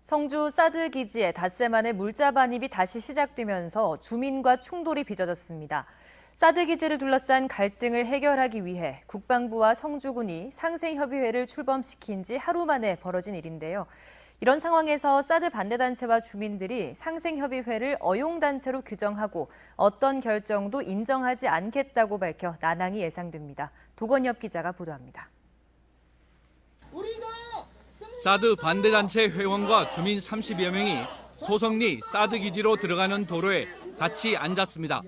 성주 사드 기지에 닷새 만에 물자 반입이 다시 시작되면서 주민과 충돌이 빚어졌습니다. 사드 기지를 둘러싼 갈등을 해결하기 위해 국방부와 성주군이 상생협의회를 출범시킨 지 하루 만에 벌어진 일인데요. 이런 상황에서 사드 반대단체와 주민들이 상생협의회를 어용단체로 규정하고 어떤 결정도 인정하지 않겠다고 밝혀 난항이 예상됩니다. 도건엽 기자가 보도합니다. 사드 반대단체 회원과 주민 30여 명이 소성리 사드 기지로 들어가는 도로에 같이 앉았습니다.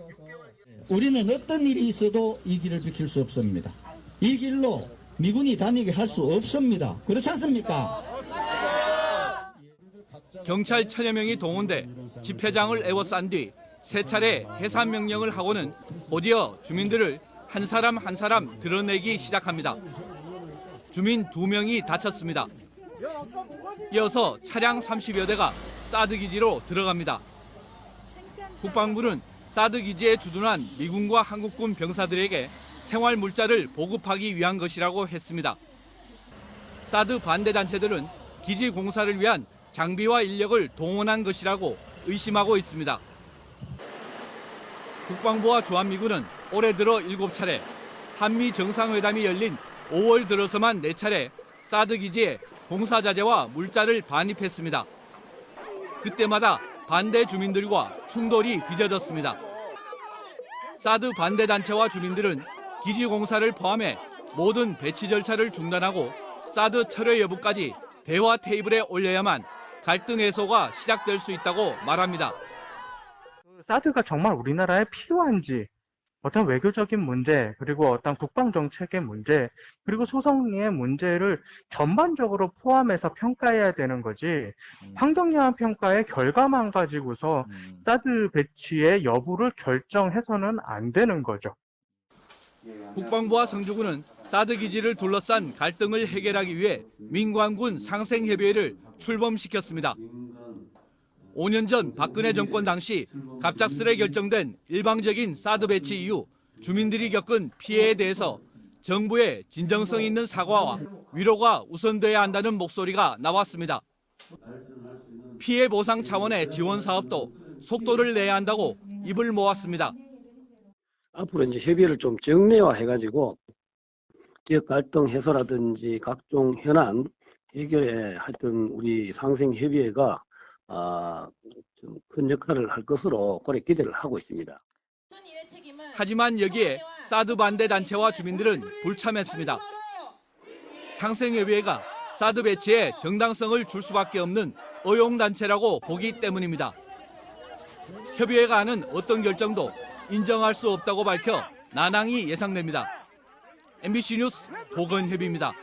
우리는 어떤 일이 있어도 이 길을 비킬 수 없습니다. 이 길로 미군이 다니게 할 수 없습니다. 그렇지 않습니까? 경찰 1000여 명이 동원돼 집회장을 에워싼 뒤 세 차례 해산 명령을 하고는 곧이어 주민들을 한 사람 한 사람 드러내기 시작합니다. 주민 2명이 다쳤습니다. 이어서 차량 30여 대가 사드 기지로 들어갑니다. 국방부는 사드 기지에 주둔한 미군과 한국군 병사들에게 생활 물자를 보급하기 위한 것이라고 했습니다. 사드 반대 단체들은 기지 공사를 위한 장비와 인력을 동원한 것이라고 의심하고 있습니다. 국방부와 주한미군은 올해 들어 7차례, 한미 정상회담이 열린 5월 들어서만 4차례 사드 기지에 공사 자재와 물자를 반입했습니다. 그때마다 반대 주민들과 충돌이 빚어졌습니다. 사드 반대 단체와 주민들은 기지 공사를 포함해 모든 배치 절차를 중단하고 사드 철회 여부까지 대화 테이블에 올려야만 갈등 해소가 시작될 수 있다고 말합니다. 사드가 정말 우리나라에 필요한지, 어떤 외교적인 문제, 그리고 어떤 국방 정책의 문제, 그리고 소송의 문제를 전반적으로 포함해서 평가해야 되는 거지, 환경영향 평가의 결과만 가지고서 사드 배치의 여부를 결정해서는 안 되는 거죠. 국방부와 성주군은 사드 기지를 둘러싼 갈등을 해결하기 위해 민관군 상생협의회를 출범시켰습니다. 5년 전 박근혜 정권 당시 갑작스레 결정된 일방적인 사드 배치 이후 주민들이 겪은 피해에 대해서 정부의 진정성 있는 사과와 위로가 우선돼야 한다는 목소리가 나왔습니다. 피해 보상 차원의 지원 사업도 속도를 내야 한다고 입을 모았습니다. 앞으로 이제 협의를 좀 정례화해가지고 지역 갈등 해소라든지 각종 현안 해결에 하여튼 우리 상생협의회가 좀 큰 역할을 할 것으로 그렇게 기대를 하고 있습니다. 하지만 여기에 사드 반대 단체와 주민들은 불참했습니다. 상생협의회가 사드 배치에 정당성을 줄 수밖에 없는 어용단체라고 보기 때문입니다. 협의회가 하는 어떤 결정도 인정할 수 없다고 밝혀 난항이 예상됩니다. MBC 뉴스 도건협입니다.